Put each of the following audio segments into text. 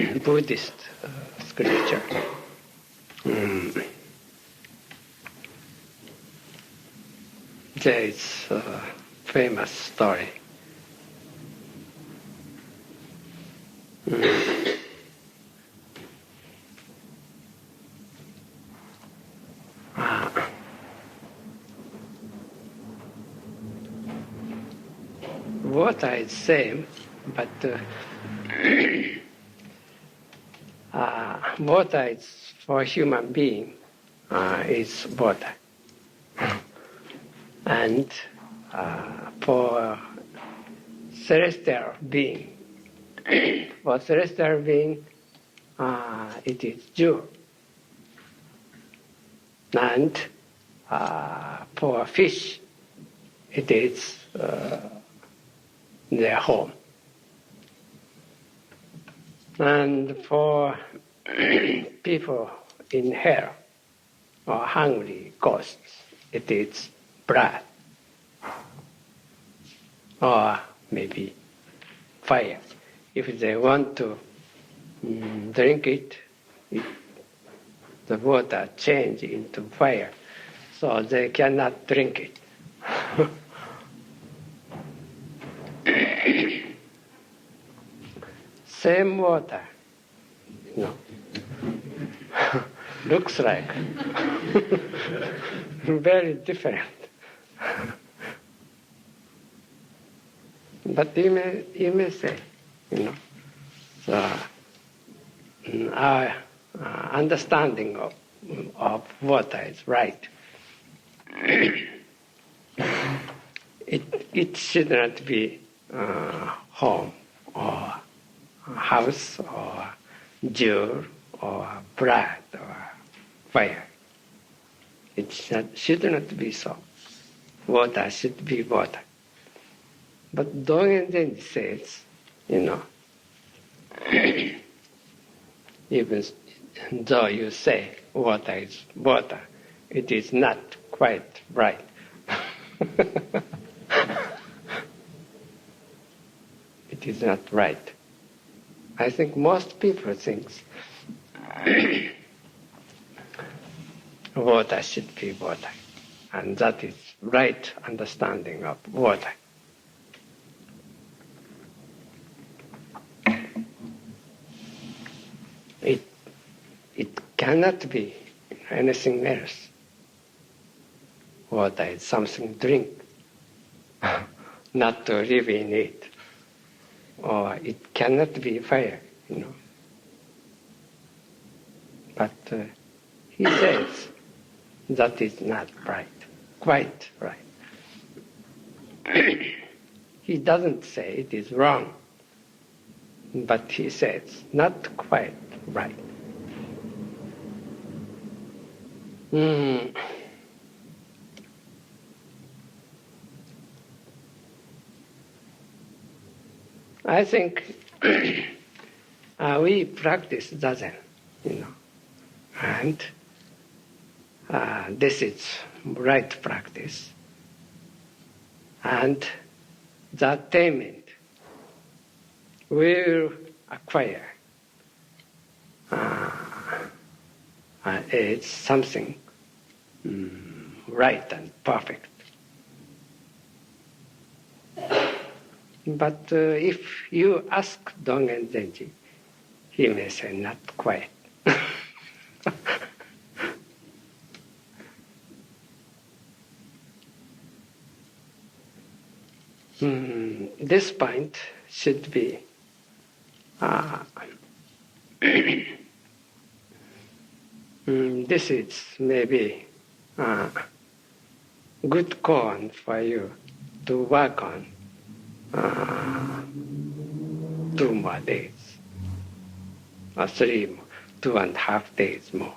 Buddhist scripture. There is a famous story. Water is same, but water is for human being is water, and for celestial being, it is dew, and for fish, it is their home. And for people in hell or hungry ghosts, it is blood or maybe fire. If they want to drink it, the water change into fire, so they cannot drink it. Same water, looks like very different. But you may say, our understanding of water is right. It should not be home or house or jewel or blood or fire. It should not be so. Water should be water. But Dogen Zenji says, even though you say water is water, it is not quite right. It is not right. I think most people think water should be water, and that is right understanding of water. It cannot be anything else. Water is something to drink, not to live in it. Or it cannot be fire, But he says that is not right, quite right. He doesn't say it is wrong, but he says not quite right. I think we practice Zazen, and this is right practice. And the attainment will acquire it's something right and perfect. But if you ask Dogen Zenji, he may say not quite. This point should be this is maybe good koan for you to work on 2 more days, or 3 more, 2.5 days more.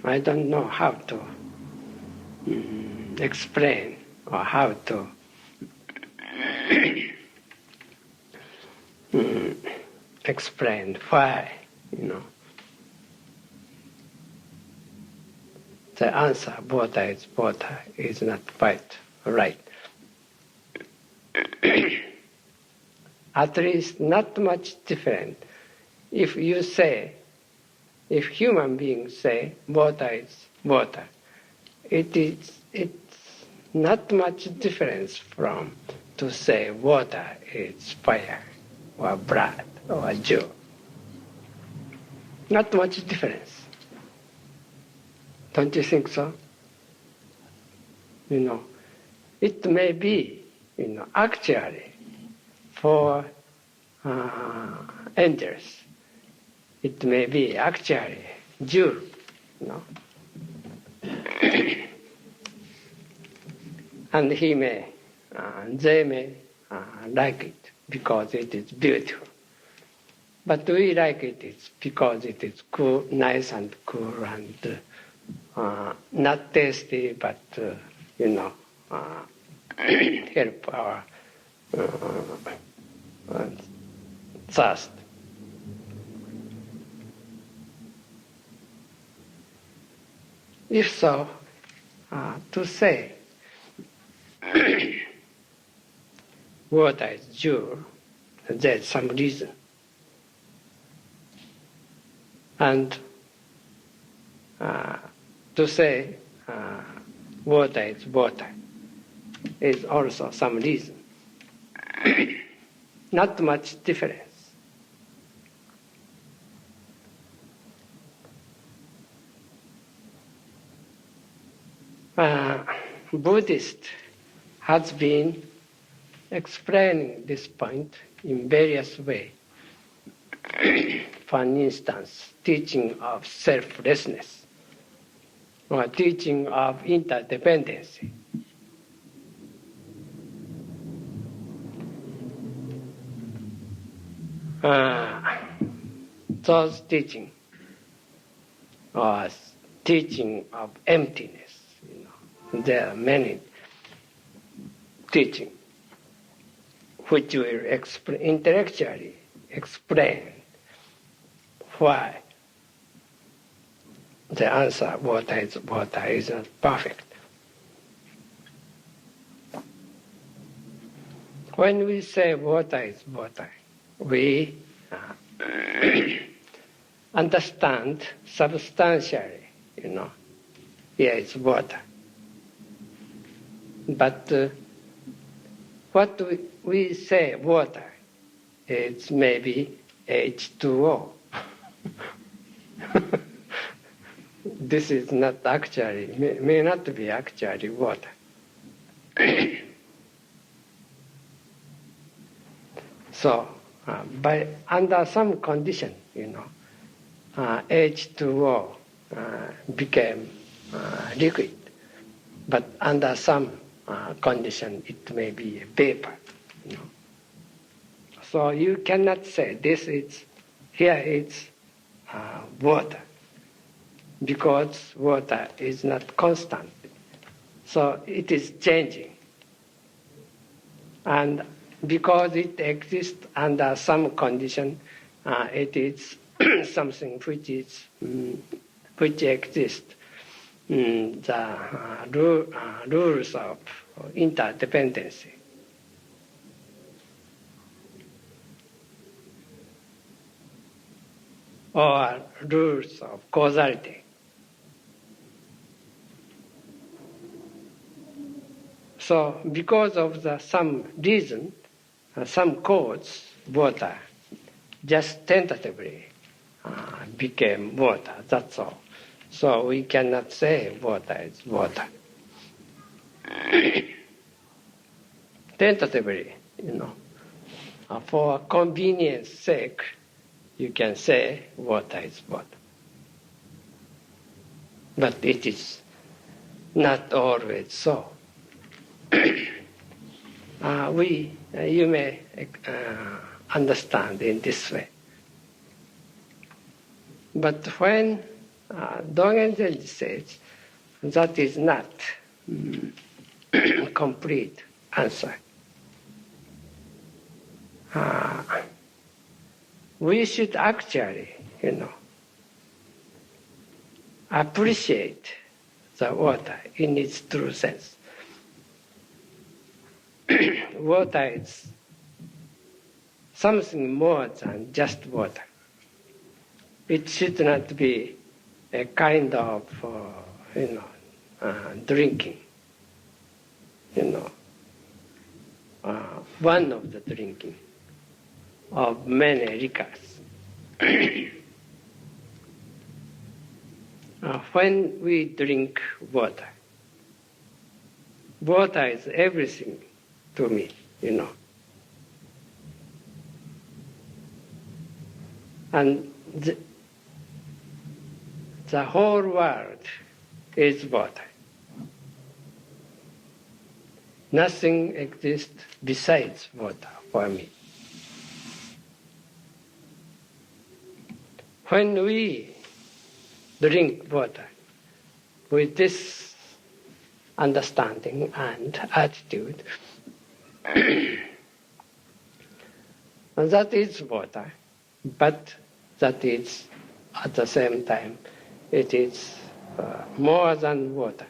I don't know how to explain or how to explain why, the answer, water is not quite right. At least not much different. If human beings say water is water, it's not much difference from to say water is fire or blood or dew. Not much difference. Don't you think so? It may be, actually, for angels, it may be actually dew, and they may like it because it is beautiful. But we like it because it is cool, nice and cool and not tasty, but help our thirst. If so, to say water is dew, there's some reason. And to say water is water is also some reason. Not much difference. Buddhist has been explaining this point in various ways. For instance, teaching of selflessness or teaching of interdependency. Those teaching or teaching of emptiness. There are many teaching which will intellectually explain why the answer water is not perfect. When we say water is water, we understand substantially, here is water. But what we say water, it's maybe H2O. This is not actually, may not be actually water. So, under some condition, H2O became liquid, but under some condition it may be a vapor. So you cannot say here it's water, because water is not constant. So it is changing. And because it exists under some condition, it is something which exists. The rules of interdependency. Or rules of causality. So because of some reason, some cause, water just tentatively became water, that's all. So we cannot say water is water. Tentatively, for convenience sake, you can say water is water. But it is not always so. You may understand in this way. But when Dogen Zenji says that is not complete answer. We should actually, appreciate the water in its true sense. Water is something more than just water. It should not be a kind of, drinking. One of the drinking of many liquors. When we drink water, water is everything to me, And the whole world is water. Nothing exists besides water for me. When we drink water with this understanding and attitude, that is water, but that is at the same time, it is more than water.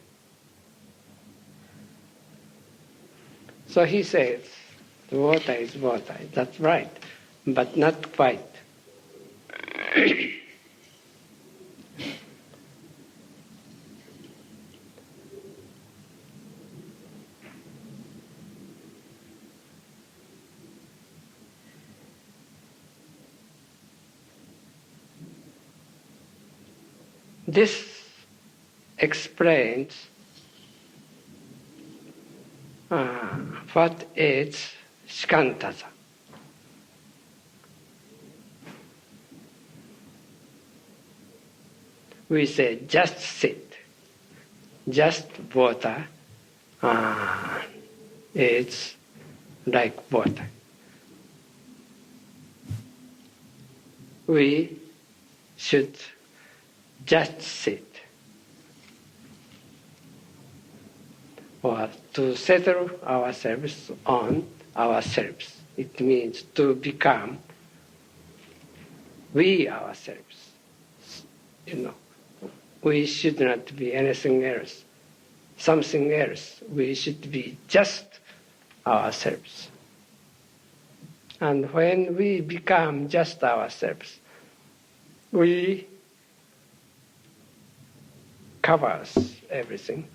So he says, water is water. That's right, but not quite. This explains what is shikantaza. We say just sit, just water is like water. We should just sit, or to settle ourselves on ourselves. It means to become we ourselves. We should not be anything else, something else. We should be just ourselves. And when we become just ourselves, we covers everything.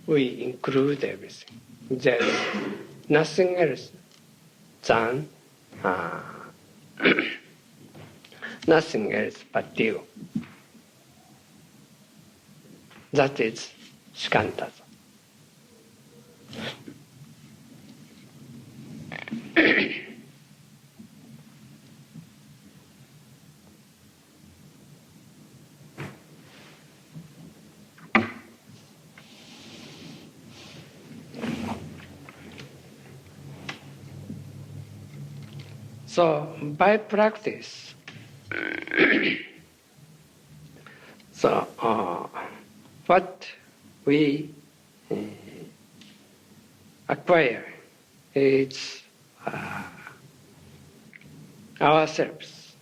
We include everything. There is nothing else than nothing else but you. That is shikantaza. So by practice, what we acquire is ourselves.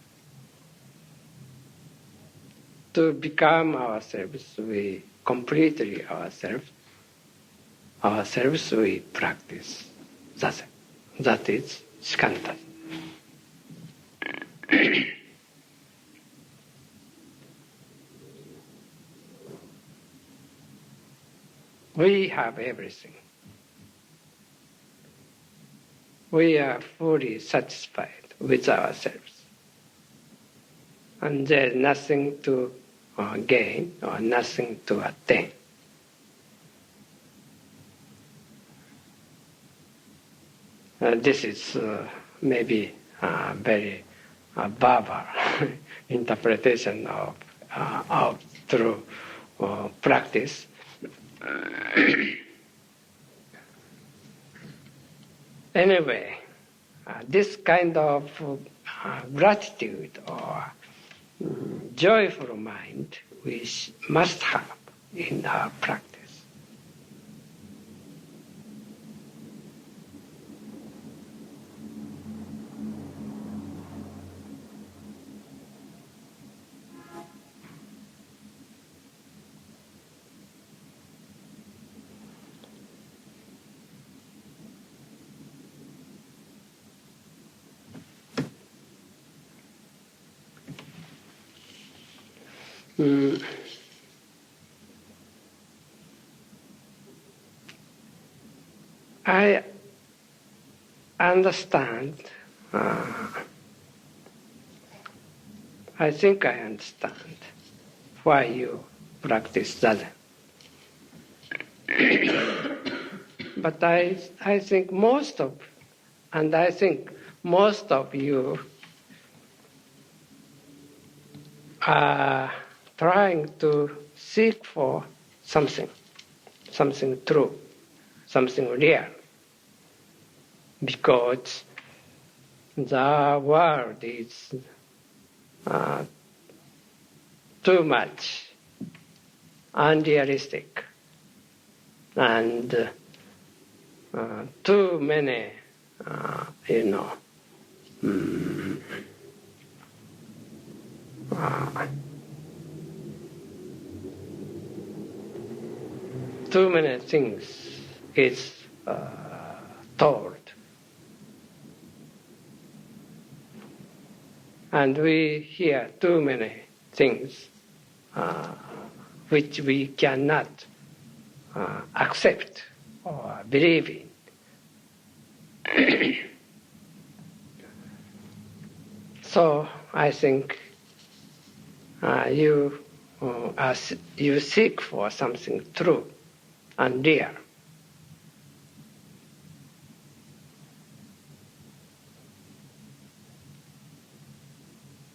To become ourselves, we completely ourselves we practice. That is shikantaza. We have everything. We are fully satisfied with ourselves. And there is nothing to gain or nothing to attain. This is maybe a very barbar interpretation of true practice. Anyway, this kind of gratitude or joyful mind we must have in our practice. I understand. I think I understand why you practice Zazen. But I think most of you are trying to seek for something true, something real, because the world is too much unrealistic and too many, too many things is told. And we hear too many things which we cannot accept or believe in. So I think you seek for something true and real.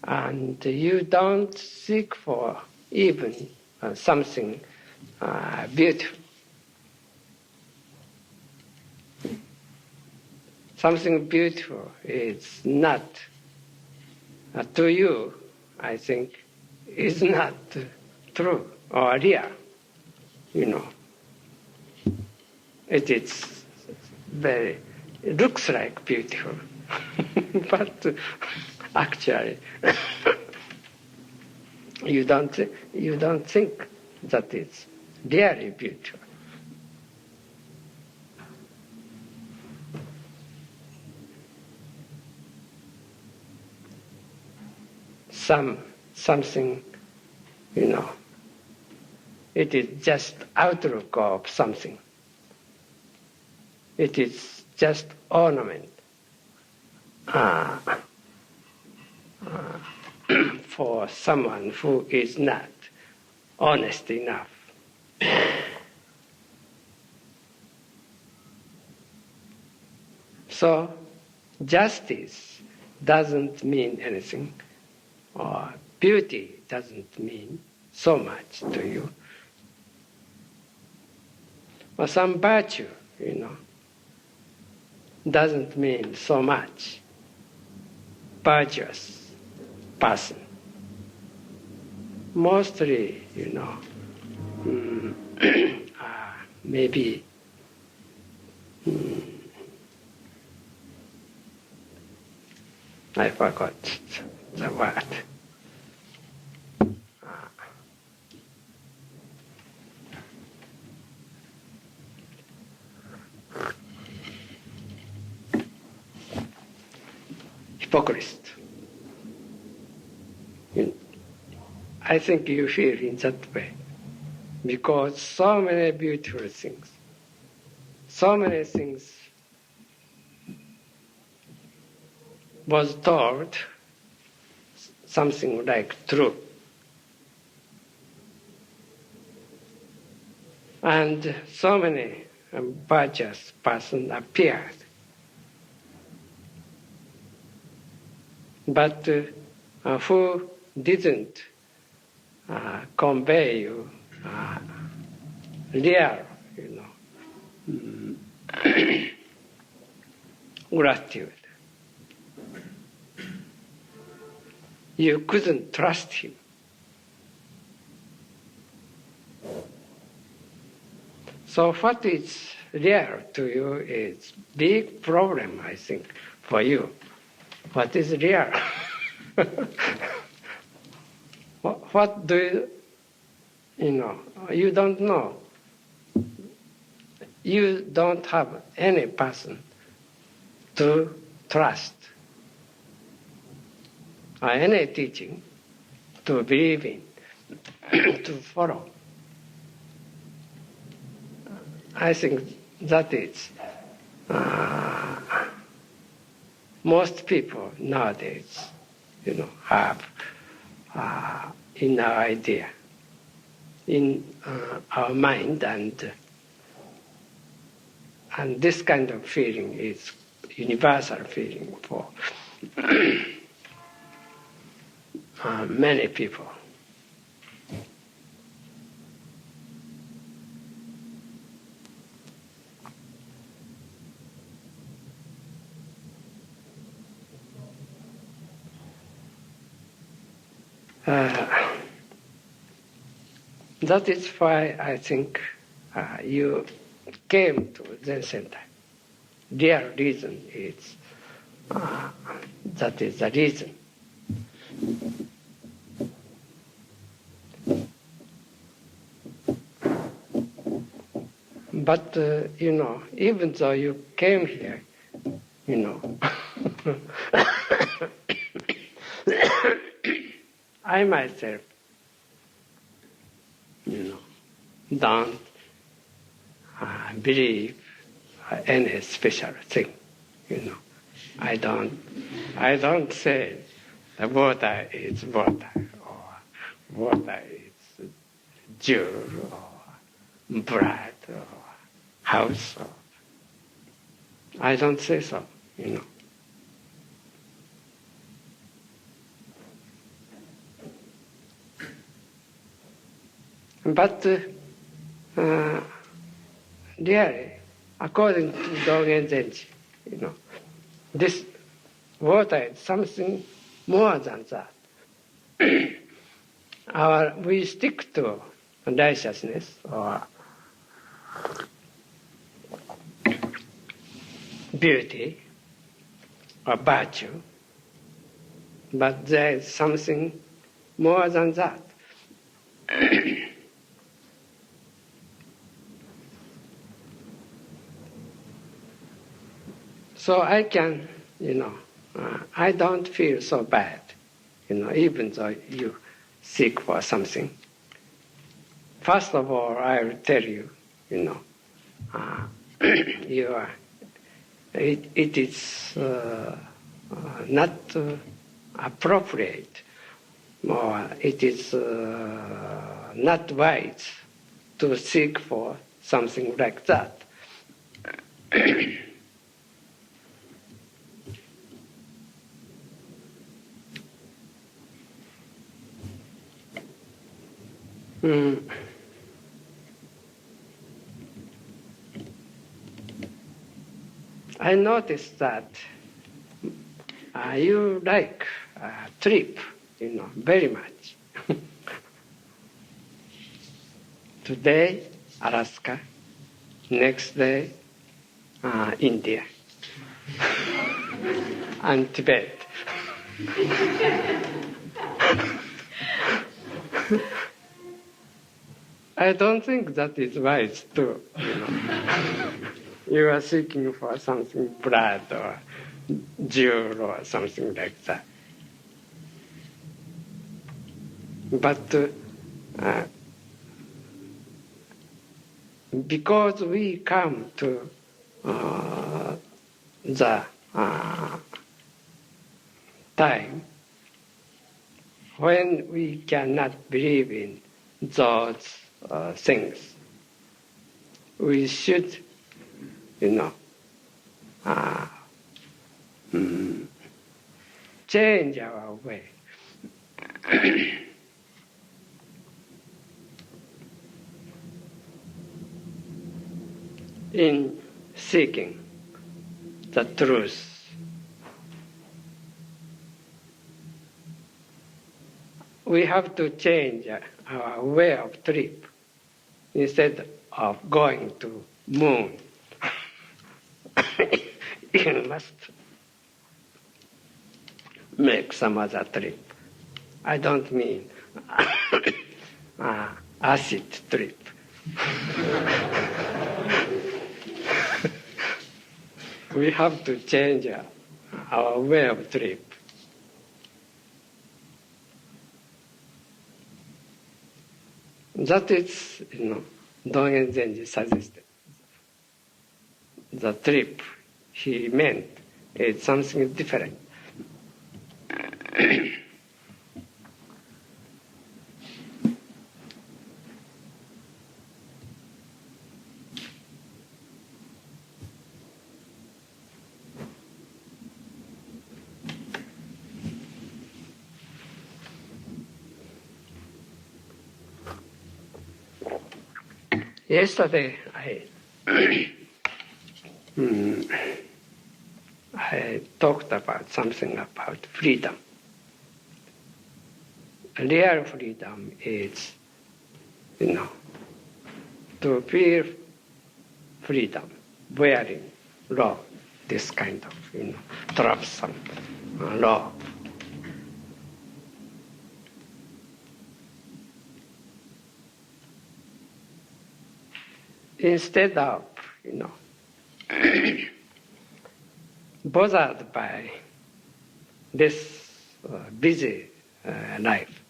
And you don't seek for even something beautiful. Something beautiful is not, to you, I think, is not true or real. It looks like beautiful, but actually, you don't think that it's really beautiful. Something, it is just outlook of something. It is just ornament for someone who is not honest enough. So justice doesn't mean anything, or beauty doesn't mean so much to you. Or some virtue, doesn't mean so much. Virtuous person. Mostly, maybe I forgot the word. Hypocrite. I think you feel in that way because so many beautiful things, so many things was told something like true. And so many virtuous person appeared. But who didn't convey you real, gratitude. You couldn't trust him. So what is real to you is big problem, I think, for you. What is real? What do you don't know. You don't have any person to trust or any teaching to believe in. to follow. I think that is most people nowadays, have inner idea in our mind, and this kind of feeling is universal feeling for many people. That is why I think you came to Zen Center. Real reason is that is the reason. But even though you came here, I myself, don't believe any special thing. I don't say the water is water, or water is jewel, or blood, or house. Or I don't say so. But really, according to Dogen Zenji, this water is something more than that. We stick to righteousness or beauty or virtue, but there is something more than that. So I can, I don't feel so bad, even though you seek for something. First of all, I will tell you, it is not appropriate, or it is not wise to seek for something like that. I noticed that you like trip, very much. Today, Alaska. Next day, India. And Tibet. I don't think that is wise too. You are seeking for something blood or jewel or something like that. But because we come to the time when we cannot believe in those things, we should, change our way. In seeking the truth. We have to change our way of trip instead of going to moon. You must make some other trip. I don't mean acid trip. We have to change our way of trip. That is, Dogen Zenji suggested. The trip he meant is something different. Yesterday, I talked about something about freedom. Real freedom is, to feel freedom, wearing law, this kind of, troublesome law. Instead of, bothered by this busy life,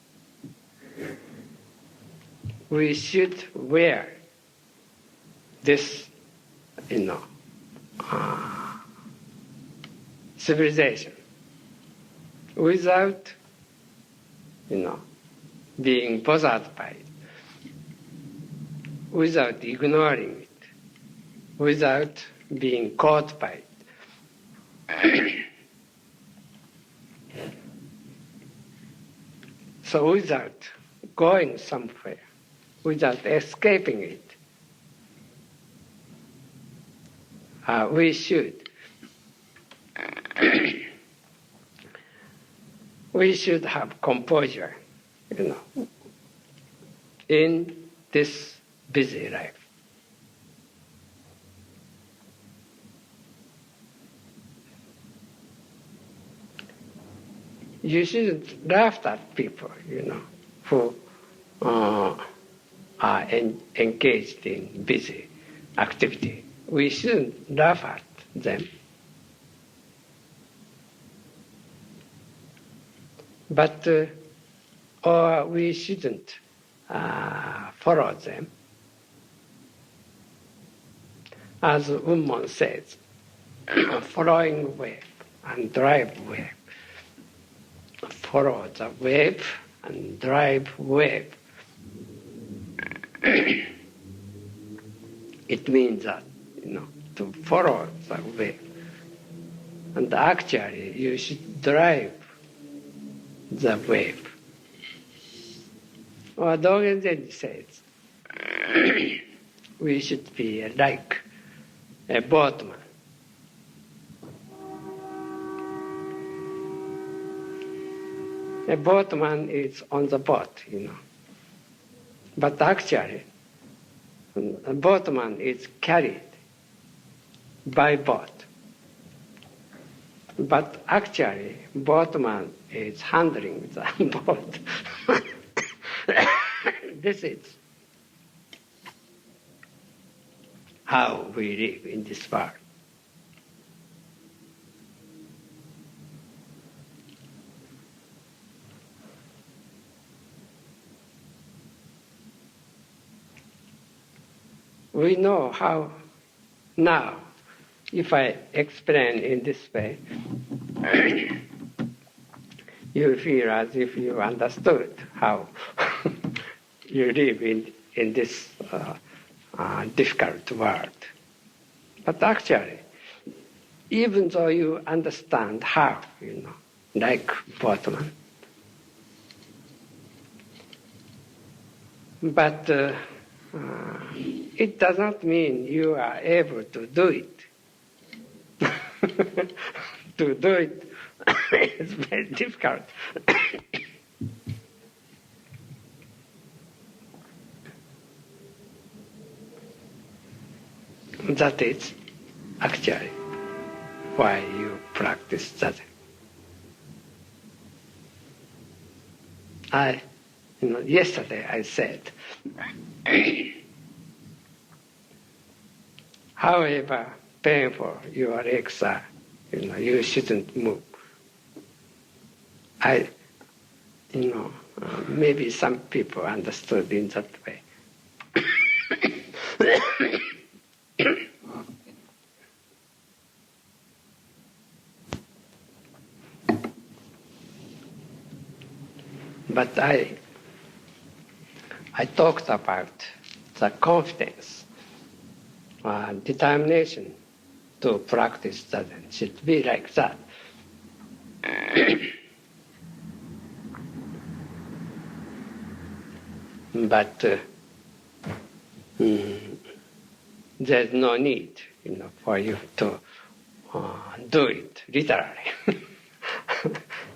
we should wear this, civilization without, being bothered by it, without ignoring it, without being caught by it. So without going somewhere, without escaping it, we should have composure, in this busy life. You shouldn't laugh at people, who are engaged in busy activity. We shouldn't laugh at them. But, or we shouldn't follow them. As Ummon says, following wave and drive wave. Follow the wave and drive wave. It means that, to follow the wave. And actually, you should drive the wave. Or Dogen Zenji says, we should be like a boatman. A boatman is on the boat, But actually, a boatman is carried by boat. But actually, boatman is handling the boat. This is how we live in this world. We know how now, if I explain in this way, you feel as if you understood how you live in this difficult world. But actually, even though you understand how, like boatman, but it does not mean you are able to do it. To do it is very difficult. That is actually why you practice that. Yesterday I said, however painful your legs are, you shouldn't move. maybe some people understood in that way. But I talked about the confidence, determination to practice that should be like that. But there's no need, for you to do it literally.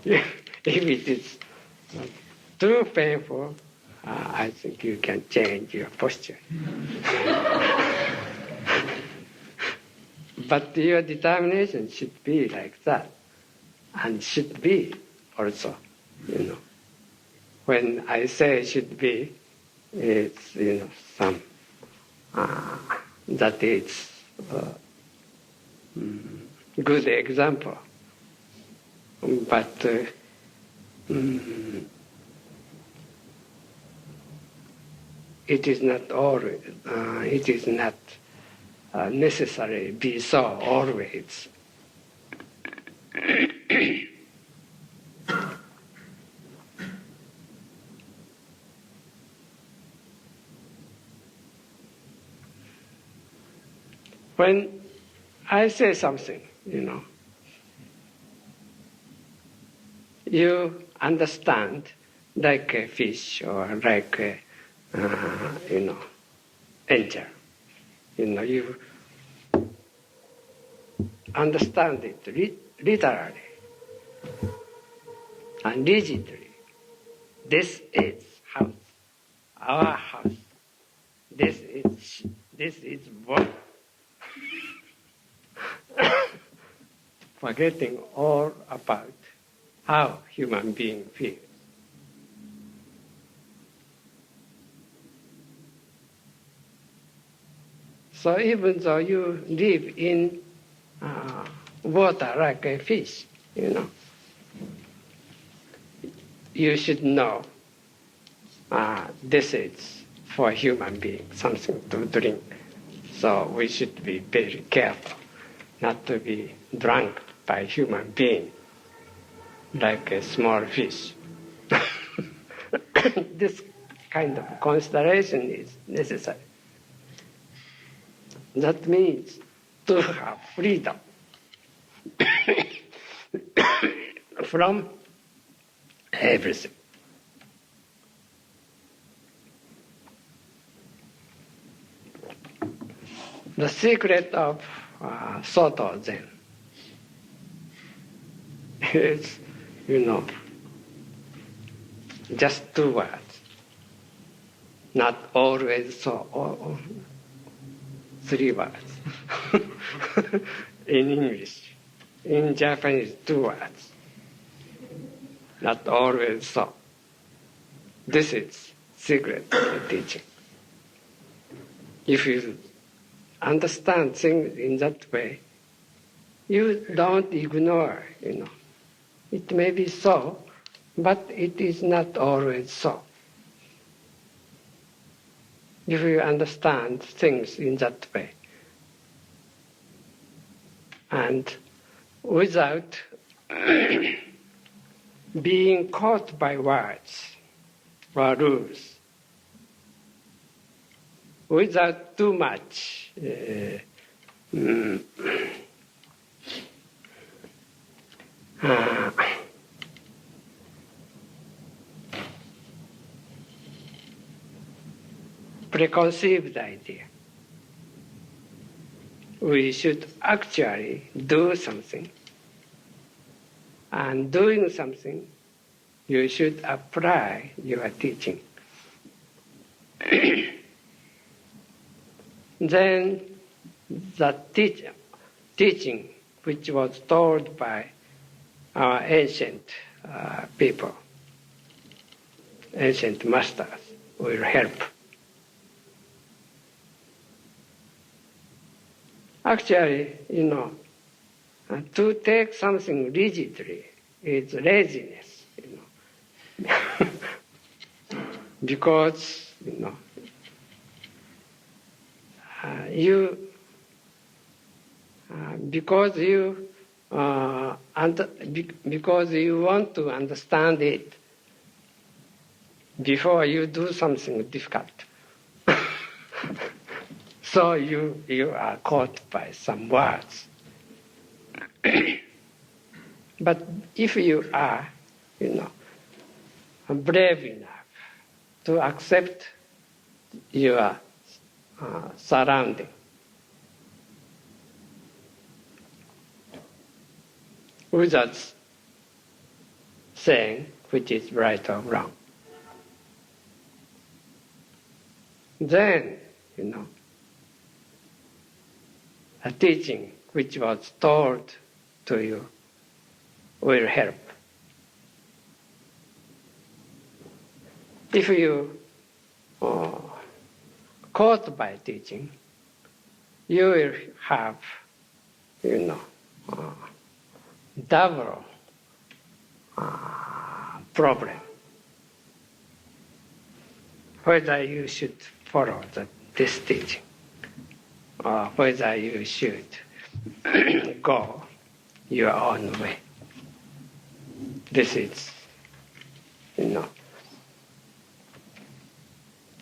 If it is too painful, I think you can change your posture. But your determination should be like that, and should be also, When I say should be, it's, some, that is good example. But it is not always, it is not necessary be so always. When I say something, you understand like a fish or like a, angel. You understand it literally and rigidly. This is house, our house. This is work. Forgetting all about how human being feels. So even though you live in water like a fish, you should know this is for human being, something to drink. So we should be very careful not to be drunk by human being like a small fish. This kind of consideration is necessary. That means to have freedom from everything. The secret of Soto Zen is, just 2 words. Not always so, 3 words. In English. In Japanese, 2 words. Not always so. This is secret of the teaching. If you understand things in that way, you don't ignore, It may be so, but it is not always so. If you understand things in that way, and without being caught by words or rules, without too much preconceived idea. We should actually do something, and doing something, you should apply your teaching. Then the teaching which was told by our ancient people, ancient masters, will help. Actually, to take something rigidly is laziness, because because you want to understand it before you do something difficult. So you are caught by some words. But if you are, brave enough to accept your surrounding, without saying which is right or wrong, then, a teaching which was told to you will help. If you caught by teaching, you will have, double problem. Whether you should follow this teaching, or whether you should go your own way. This is,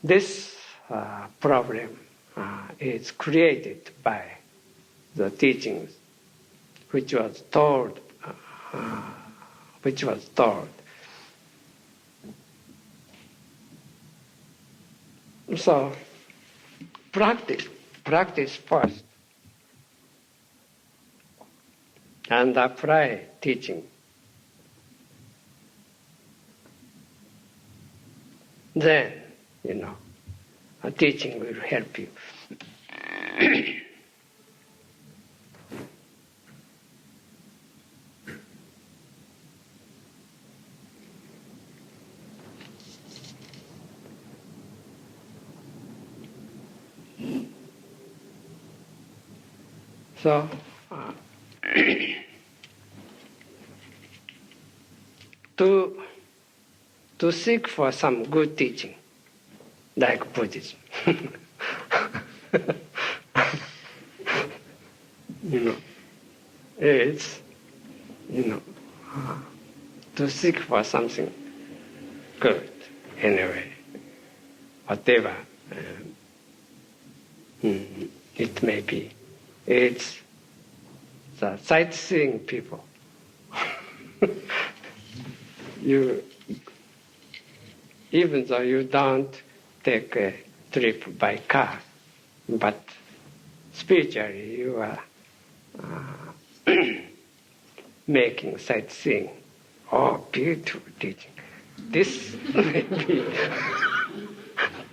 this problem is created by the teachings which was told. So, practice first, and apply teaching. Then, a teaching will help you. So, to seek for some good teaching, like Buddhism, it's, to seek for something good, anyway, whatever it may be. It's the sightseeing people. Even though you don't take a trip by car, but spiritually you are making sightseeing. Oh, beautiful teaching. This may be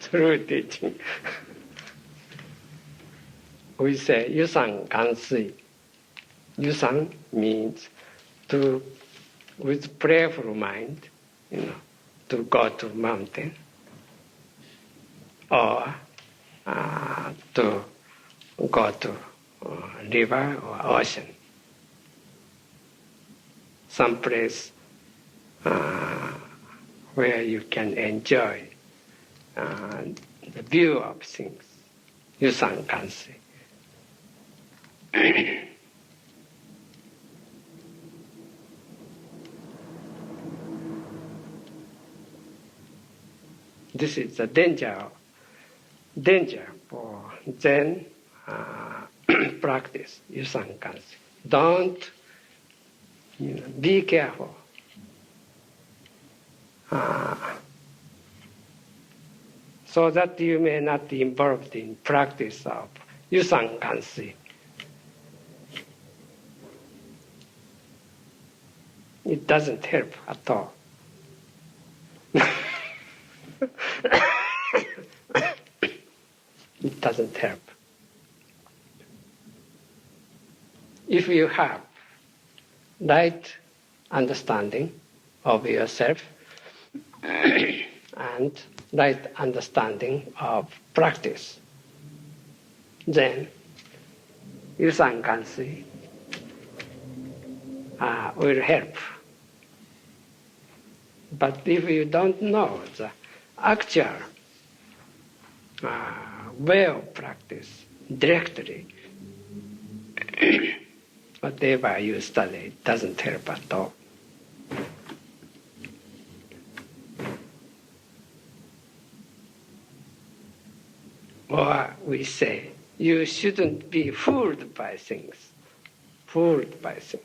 true teaching. We say yusan gansui. Yusan means to, with prayerful mind, to go to mountain, or to go to river or ocean, some place where you can enjoy the view of things. Yusan gansui. This is the danger for Zen practice, yusan gansui. Don't, be careful. So that you may not be involved in practice of yusan gansui. It doesn't help at all. It doesn't help. If you have right understanding of yourself and right understanding of practice, then yusan gansui will help. But if you don't know the actual way of practice directly, whatever you study doesn't help at all. Or we say, you shouldn't be fooled by things. Fooled by things.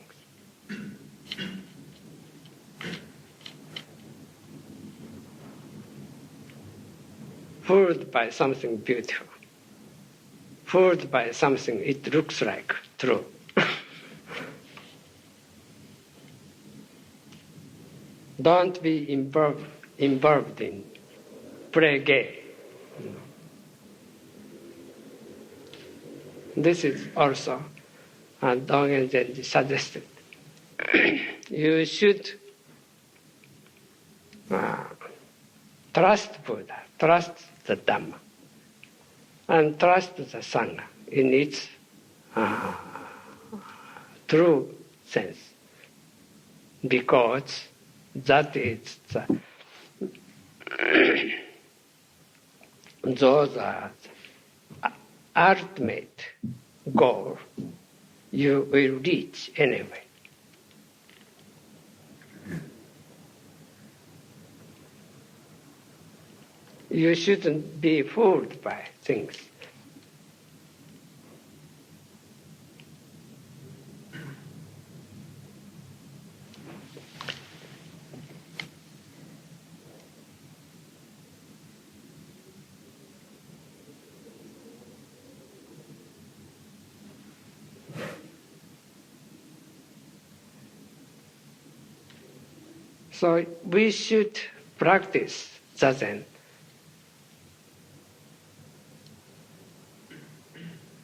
Fooled by something beautiful. Fooled by something it looks like true. Don't be involved in play game. This is also Dogen Zenji suggested. You should trust Buddha, trust the Dhamma, and trust the Sangha in its true sense, because that is those are the ultimate goal you will reach anyway. You shouldn't be fooled by things. So we should practice Zazen.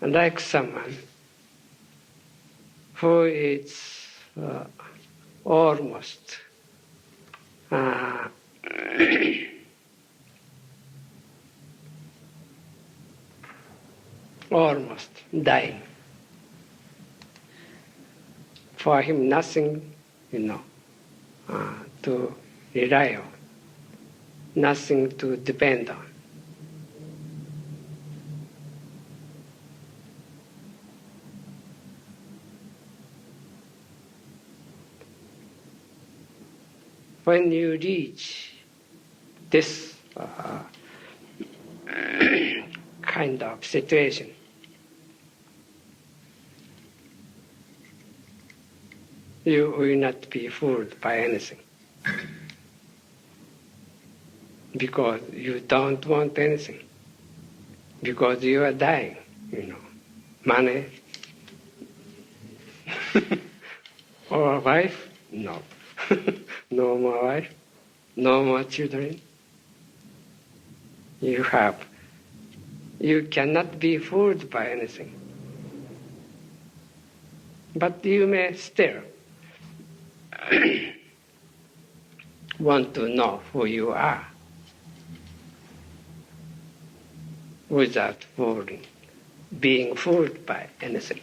Like someone who is almost almost dying. For him, nothing, to rely on, nothing to depend on. When you reach this kind of situation, you will not be fooled by anything, because you don't want anything, because you are dying, money or wife, no. No more wife, no more children. You cannot be fooled by anything. But you may still want to know who you are without being fooled by anything.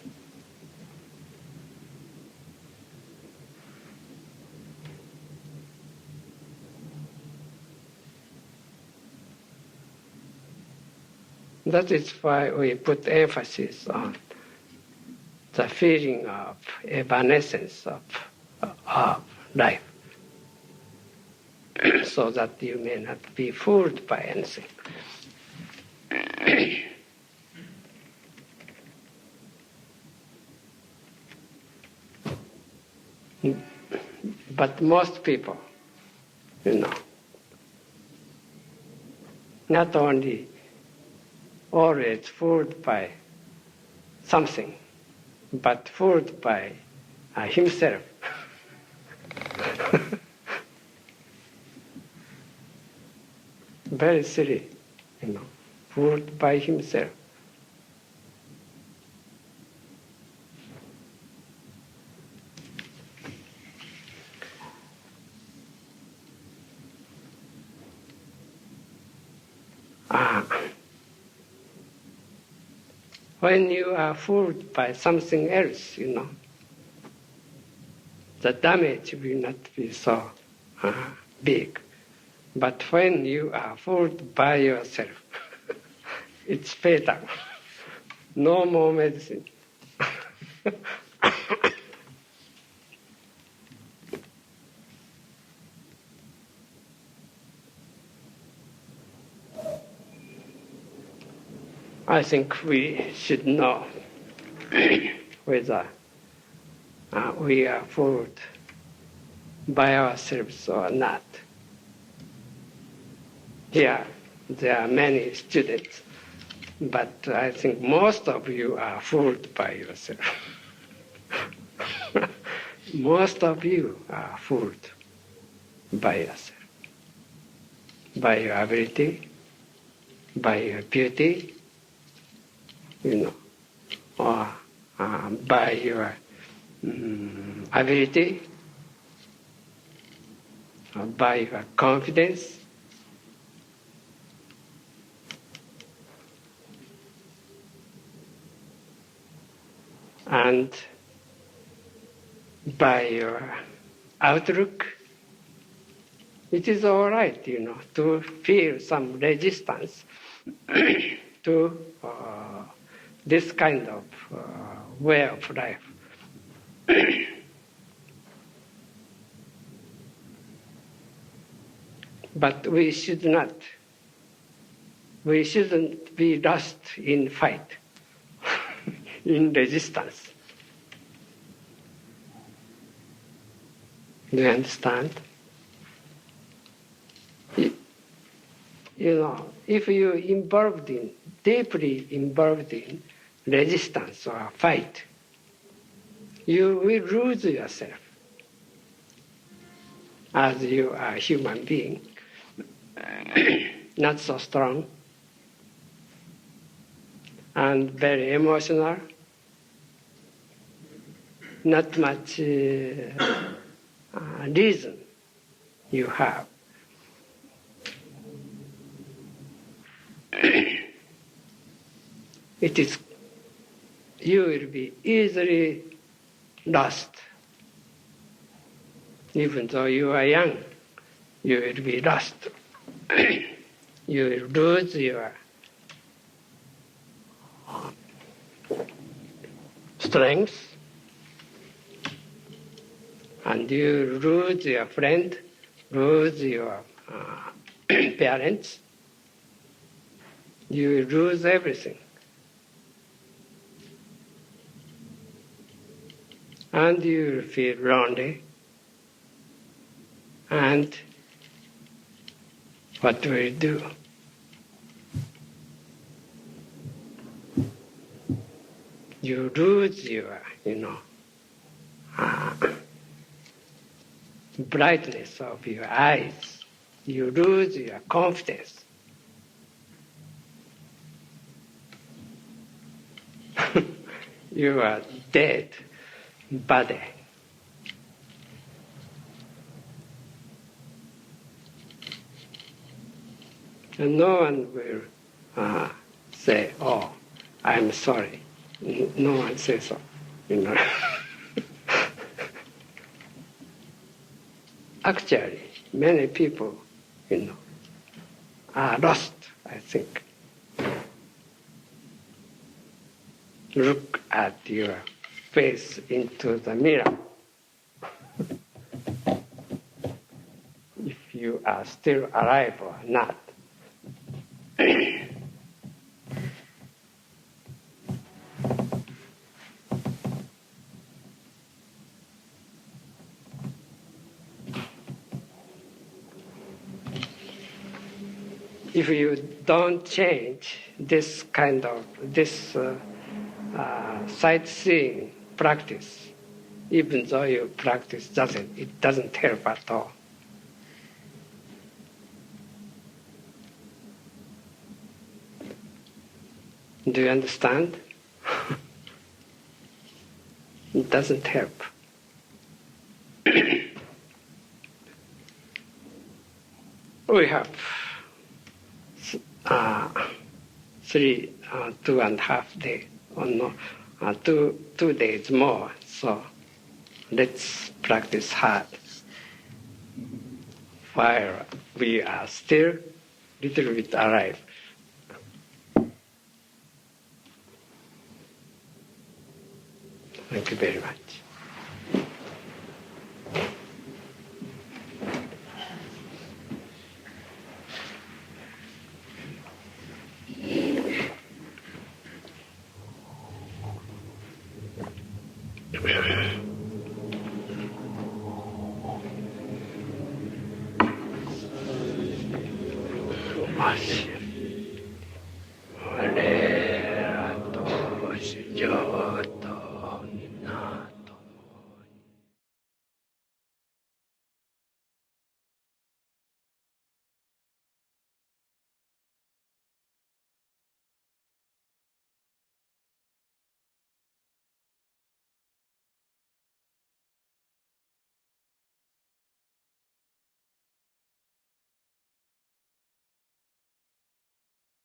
That is why we put emphasis on the feeling of evanescence of life, so that you may not be fooled by anything. But most people, not only always fooled by something, but fooled by himself. Very silly, fooled by himself. When you are fooled by something else, the damage will not be so big. But when you are fooled by yourself, it's fatal. No more medicine. I think we should know whether we are fooled by ourselves or not. Here, there are many students, but I think most of you are fooled by yourself. Most of you are fooled by yourself, by your ability, by your beauty, or by your ability, or by your confidence. And by your outlook. It is all right, to feel some resistance to this kind of way of life. But we shouldn't be lost in fight, in resistance. Do you understand? If you deeply involved in resistance or fight, you will lose yourself as you are a human being, not so strong and very emotional, not much reason you have. You will be easily lost. Even though you are young, you will be lost. You will lose your strength, and you lose your friend, lose your parents. You will lose everything. And you will feel lonely. And what will you do? You lose your, brightness of your eyes. You lose your confidence. You are dead body. And no one will say, "Oh, I'm sorry." No one says so. Actually, many people, are lost, I think. Look at your face into the mirror. If you are still alive or not. If you don't change this sightseeing practice, even though your practice it doesn't help at all. Do you understand? It doesn't help. We have 2.5 days, or no, 2 days more. So let's practice hard while we are still a little bit alive. Thank you very much.